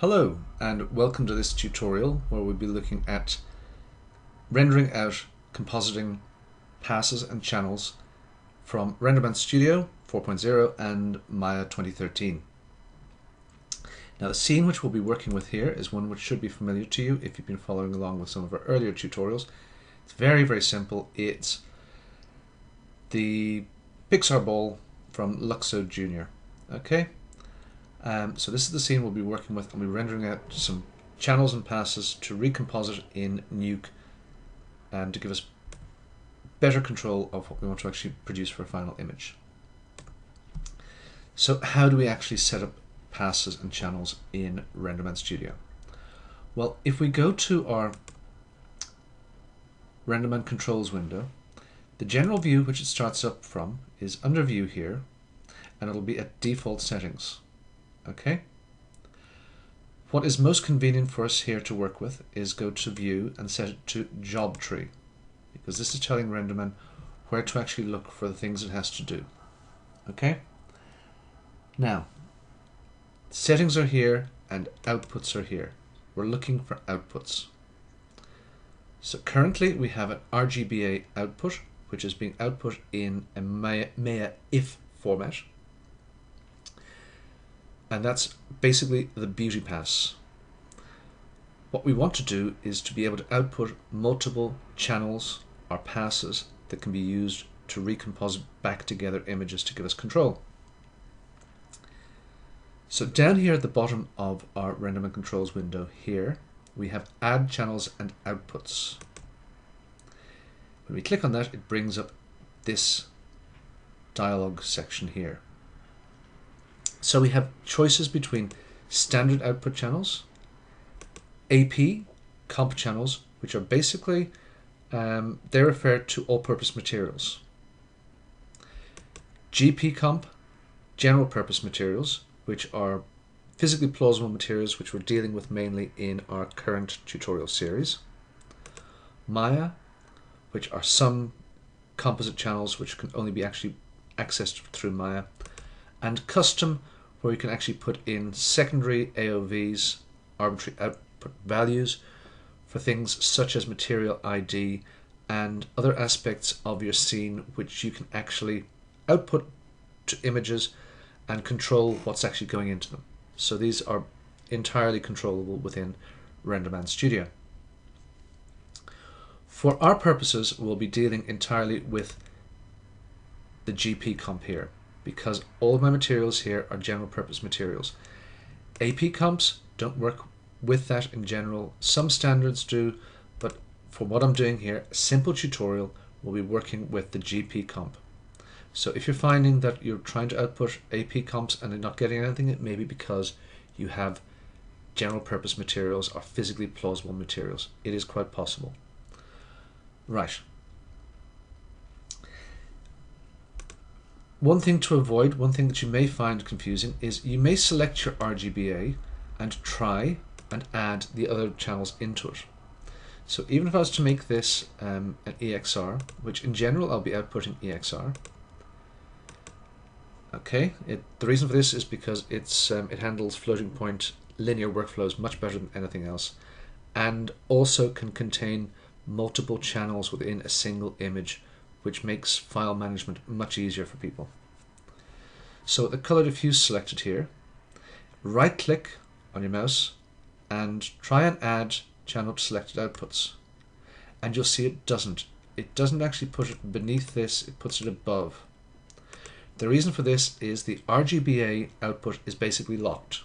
Hello and welcome to this tutorial where we'll be looking at rendering out compositing passes and channels from Renderman Studio 4.0 and Maya 2013. Now the scene which we'll be working with here is one which should be familiar to you if you've been following along with some of our earlier tutorials. It's very simple. It's the Pixar ball from Luxo Jr. Okay? So this is the scene we'll be working with, and we'll be rendering out some channels and passes to recomposite in Nuke and to give us better control of what we want to actually produce for a final image. So how do we actually set up passes and channels in Renderman Studio? Well, if we go to our Renderman controls window, the general view which it starts up from is under view here, and it'll be at default settings. Okay. What is most convenient for us here to work with is go to view and set it to job tree, because this is telling Renderman where to actually look for the things it has to do. Okay. Now, settings are here and outputs are here. We're looking for outputs. So currently we have an RGBA output, which is being output in a Maya if format. And that's basically the beauty pass. What we want to do is to be able to output multiple channels or passes that can be used to recompose back together images to give us control. So down here at the bottom of our Renderman controls window here, we have add channels and outputs. When we click on that, it brings up this dialog section here. So we have choices between standard output channels, AP comp channels, which are basically, they refer to all-purpose materials, GP comp, general purpose materials, which are physically plausible materials which we're dealing with mainly in our current tutorial series, Maya, which are some composite channels which can only be actually accessed through Maya, and custom, where you can actually put in secondary AOVs, arbitrary output values, for things such as material ID and other aspects of your scene which you can actually output to images and control what's actually going into them. So these are entirely controllable within Renderman Studio. For our purposes, we'll be dealing entirely with the GP comp here, because all of my materials here are general purpose materials. AP comps don't work with that in general. Some standards do, but for what I'm doing here, a simple tutorial will be working with the GP comp. So if you're finding that you're trying to output AP comps and you're not getting anything, it may be because you have general purpose materials or physically plausible materials. It is quite possible. Right. One thing to avoid, one thing that you may find confusing, is you may select your RGBA and try and add the other channels into it. So even if I was to make this an EXR, which in general I'll be outputting EXR, okay, the reason for this is because it handles floating point linear workflows much better than anything else, and also can contain multiple channels within a single image, which makes file management much easier for people. So the color diffuse selected here, right click on your mouse and try and add channel to selected outputs, and you'll see it doesn't actually put it beneath this, it puts it above. The reason for this is the RGBA output is basically locked.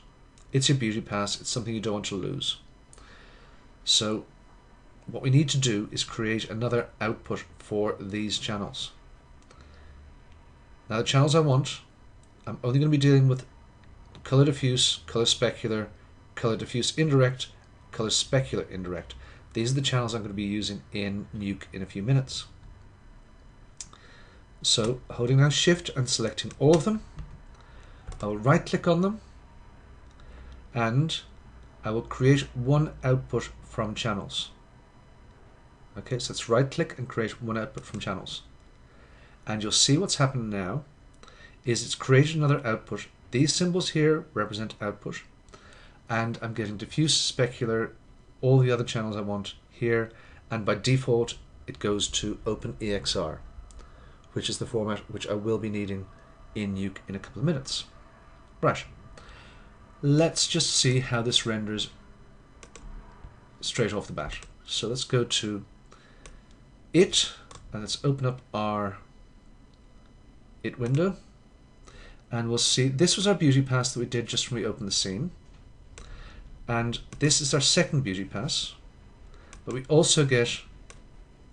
It's your beauty pass, it's something you don't want to lose. So what we need to do is create another output for these channels. Now the channels I want, I'm only going to be dealing with color diffuse, color specular, color diffuse indirect, color specular indirect. These are the channels I'm going to be using in Nuke in a few minutes. So holding down Shift and selecting all of them, I will right click on them and I will create one output from channels. Okay, so let's right click and create one output from channels. And you'll see what's happened now is it's created another output. These symbols here represent output, and I'm getting diffuse, specular, all the other channels I want here, and by default it goes to OpenEXR, which is the format which I will be needing in Nuke in a couple of minutes. Right, let's just see how this renders straight off the bat. So let's go to it, and let's open up our it window, and we'll see this was our beauty pass that we did just when we opened the scene, and this is our second beauty pass, but we also get,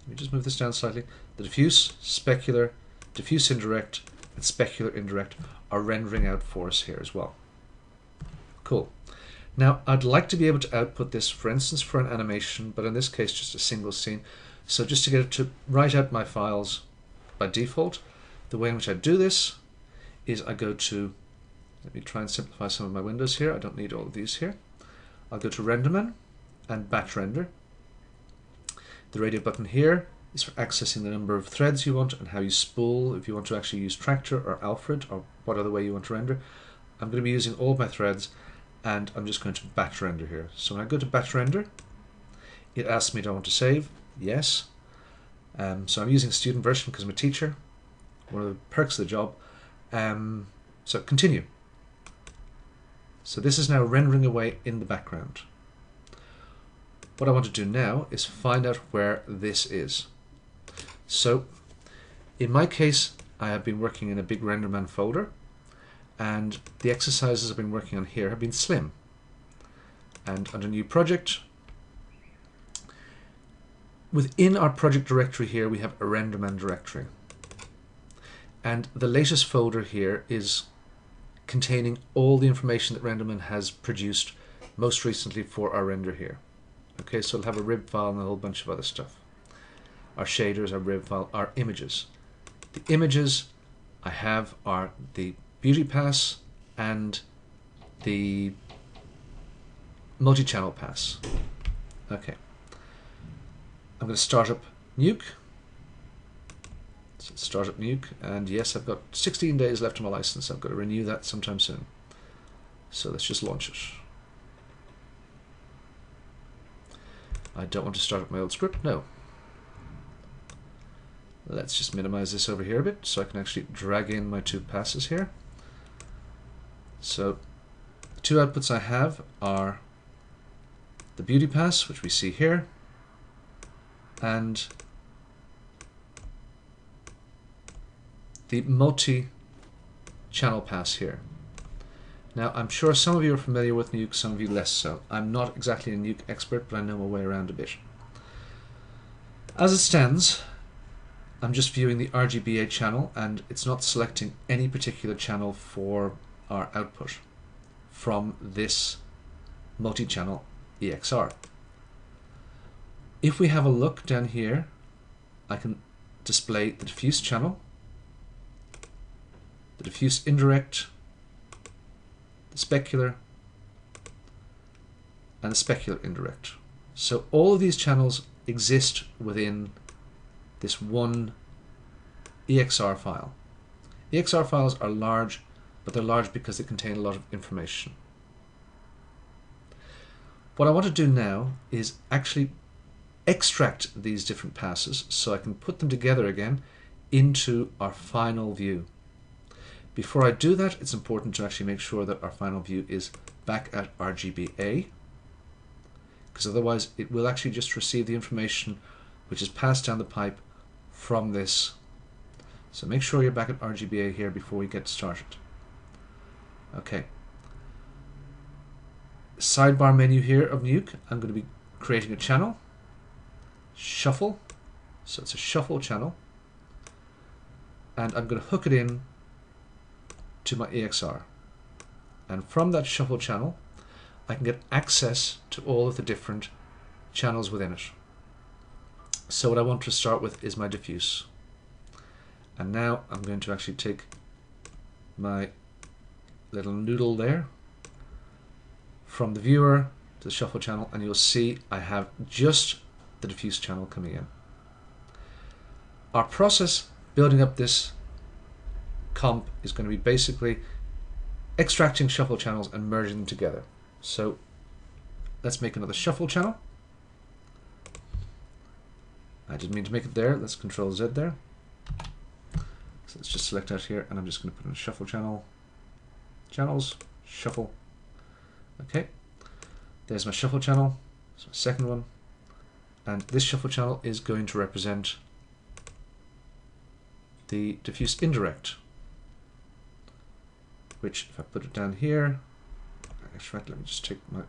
let me just move this down slightly, the diffuse, specular, diffuse indirect, and specular indirect are rendering out for us here as well. Cool. Now I'd like to be able to output this, for instance, for an animation, but in this case just a single scene. So just to get it to write out my files by default, the way in which I do this is I go to, let me try and simplify some of my windows here, I don't need all of these here. I'll go to Renderman and batch render. The radio button here is for accessing the number of threads you want and how you spool, if you want to actually use Tractor or Alfred or what other way you want to render. I'm going to be using all of my threads, and I'm just going to batch render here. So when I go to batch render, it asks me do I want to save? Yes. So I'm using a student version because I'm a teacher. One of the perks of the job. So continue. So this is now rendering away in the background. What I want to do now is find out where this is. So in my case, I have been working in a big Renderman folder, and the exercises I've been working on here have been slim. And under new project, within our project directory here we have a Renderman directory, and the latest folder here is containing all the information that Renderman has produced most recently for our render here. Okay, so it'll have a rib file and a whole bunch of other stuff. Our shaders, our rib file, our images. The images I have are the beauty pass and the multi-channel pass. Okay. I'm going to start up Nuke. So start up Nuke, and yes, I've got 16 days left on my license. I've got to renew that sometime soon. So let's just launch it. I don't want to start up my old script, no. Let's just minimize this over here a bit so I can actually drag in my two passes here. So the two outputs I have are the beauty pass, which we see here, and the multi-channel pass here. Now I'm sure some of you are familiar with Nuke, some of you less so. I'm not exactly a Nuke expert, but I know my way around a bit. As it stands, I'm just viewing the RGBA channel, and it's not selecting any particular channel for our output from this multi-channel EXR. If we have a look down here, I can display the diffuse channel, the diffuse indirect, the specular, and the specular indirect. So all of these channels exist within this one EXR file. EXR files are large, but they're large because they contain a lot of information. What I want to do now is actually extract these different passes so I can put them together again into our final view. Before I do that, it's important to actually make sure that our final view is back at RGBA, because otherwise it will actually just receive the information which is passed down the pipe from this. So make sure you're back at RGBA here before we get started. Okay. Sidebar menu here of Nuke, I'm going to be creating a channel. Shuffle. So it's a shuffle channel. And I'm going to hook it in to my EXR. And from that shuffle channel, I can get access to all of the different channels within it. So what I want to start with is my diffuse. And now I'm going to actually take my little noodle there from the viewer to the shuffle channel, and you'll see I have just the diffuse channel coming in. Our process building up this comp is going to be basically extracting shuffle channels and merging them together. So let's make another shuffle channel. I didn't mean to make it there. Let's Control Z there. So let's just select out here, and I'm just going to put in a shuffle channel. Channels, shuffle. Okay, there's my shuffle channel. That's my second one. And this shuffle channel is going to represent the diffuse indirect, which if I put it down here, actually, let me just take my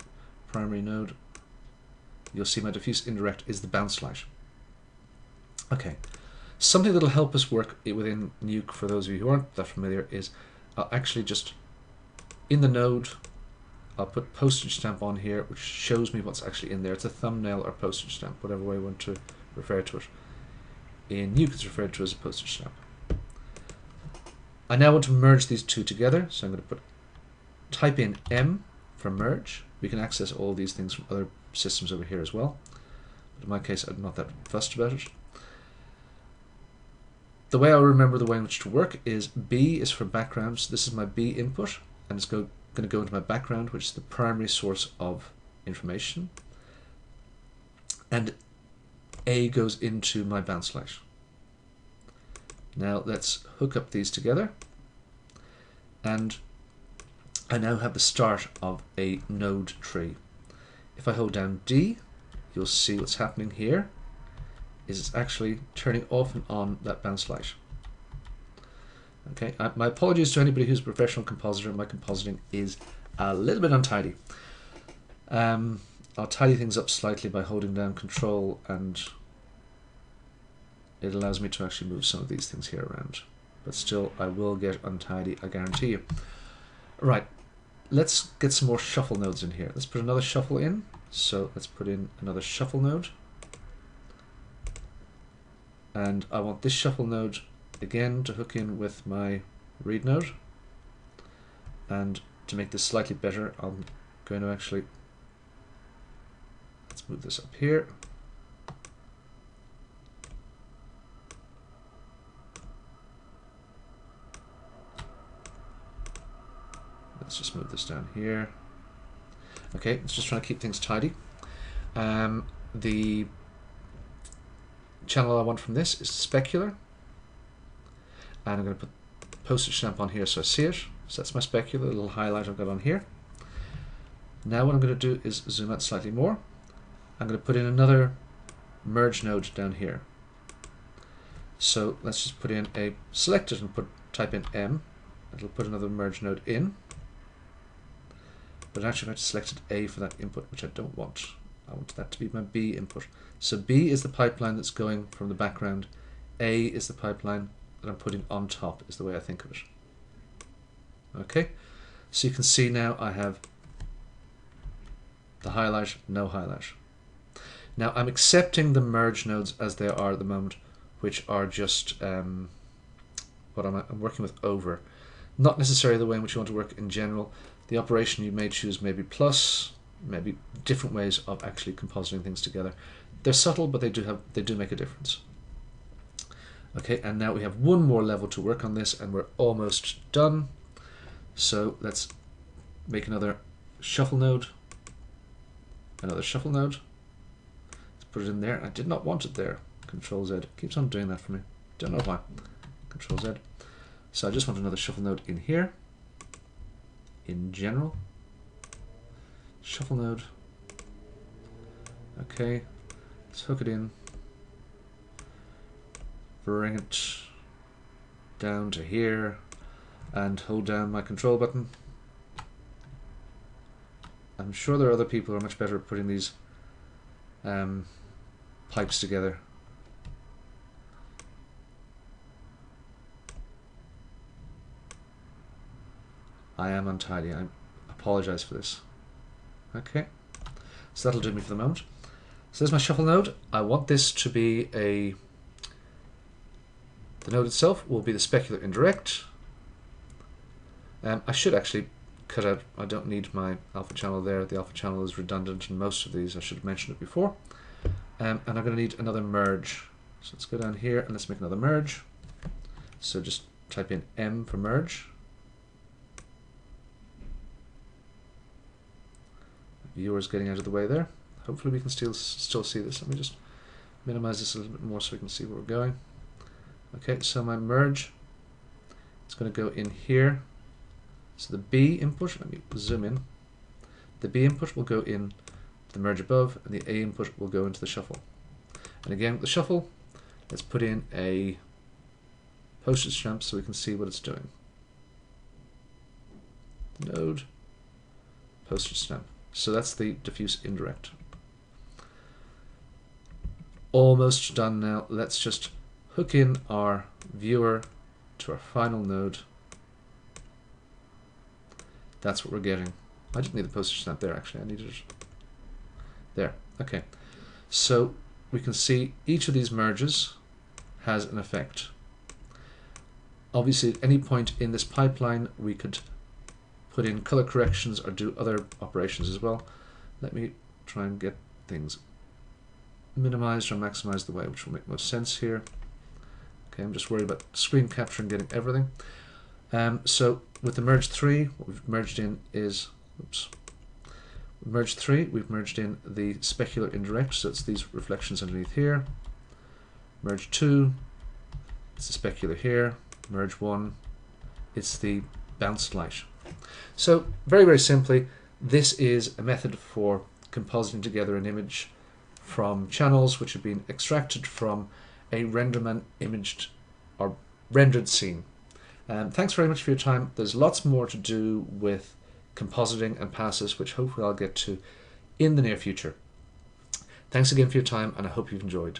primary node. You'll see my diffuse indirect is the bounce light. Okay, something that'll help us work within Nuke, for those of you who aren't that familiar, is I'll actually just, in the node, I'll put postage stamp on here, which shows me what's actually in there. It's a thumbnail or postage stamp, whatever way you want to refer to it. In Nuke, it's referred to as a postage stamp. I now want to merge these two together, so I'm going to type in M for merge. We can access all these things from other systems over here as well, but in my case I'm not that fussed about it. The way I remember the way in which to work is B is for background, so this is my B input, and it's going to go into my background, which is the primary source of information, and A goes into my bounce light. Now let's hook up these together, and I now have the start of a node tree. If I hold down D, you'll see what's happening here is it's actually turning off and on that bounce light. Okay, my apologies to anybody who's a professional compositor. My compositing is a little bit untidy. I'll tidy things up slightly by holding down Control, and it allows me to actually move some of these things here around. But still, I will get untidy, I guarantee you. Right, let's get some more shuffle nodes in here. Let's put another shuffle in. So let's put in another shuffle node. And I want this shuffle node again to hook in with my read node. And to make this slightly better, I'm going to actually, let's move this up here. Let's just move this down here. Okay, let's just try to keep things tidy. The channel I want from this is specular, and I'm going to put postage stamp on here so I see it. So that's my specular, little highlight I've got on here. Now what I'm going to do is zoom out slightly more. I'm going to put in another merge node down here. So let's just put in a, select it and type in M. It'll put another merge node in. But actually I have to select A for that input, which I don't want. I want that to be my B input. So B is the pipeline that's going from the background. A is the pipeline that I'm putting on top, is the way I think of it. Okay, so you can see now I have the highlight, no highlight. Now I'm accepting the merge nodes as they are at the moment, which are just what I'm working with over. Not necessarily the way in which you want to work in general. The operation you may choose maybe plus, maybe different ways of actually compositing things together. They're subtle, but they do make a difference. Okay, and now we have one more level to work on this, and we're almost done. So let's make another shuffle node, another shuffle node. Let's put it in there. I did not want it there. Control Z keeps on doing that for me. Don't know why. Control Z. So I just want another shuffle node in here. In general, shuffle node. Okay, let's hook it in, bring it down to here, and hold down my control button. I'm sure there are other people who are much better at putting these pipes together. I am untidy. I apologize for this. Okay, so that'll do me for the moment. So there's my shuffle node. I want this to be the node itself will be the specular indirect. I should actually cut out, I don't need my alpha channel there. The alpha channel is redundant in most of these. I should have mentioned it before. And I'm going to need another merge. So let's go down here and let's make another merge. So just type in M for merge. viewers getting out of the way there. Hopefully we can still see this. Let me just minimize this a little bit more so we can see where we're going. Okay, so my merge, it's going to go in here. So the B input, let me zoom in. The B input will go in to the merge above, and the A input will go into the shuffle. And again, with the shuffle, let's put in a postage stamp so we can see what it's doing. Node, postage stamp. So that's the diffuse indirect. Almost done now. Let's just hook in our viewer to our final node. That's what we're getting. I didn't need the postage stamp there, actually. I needed it there. Okay. So we can see each of these merges has an effect. Obviously, at any point in this pipeline, we could put in color corrections or do other operations as well. Let me try and get things minimized or maximized the way which will make most sense here. Okay, I'm just worried about screen capture and getting everything. So with the merge 3, what we've merged in is, merge 3, we've merged in the specular indirect, so it's these reflections underneath here. Merge 2, it's the specular here. Merge 1, it's the bounced light. So very, very simply, this is a method for compositing together an image from channels which have been extracted from a Renderman imaged or rendered scene. Thanks very much for your time. There's lots more to do with compositing and passes, which hopefully I'll get to in the near future. Thanks again for your time, and I hope you've enjoyed.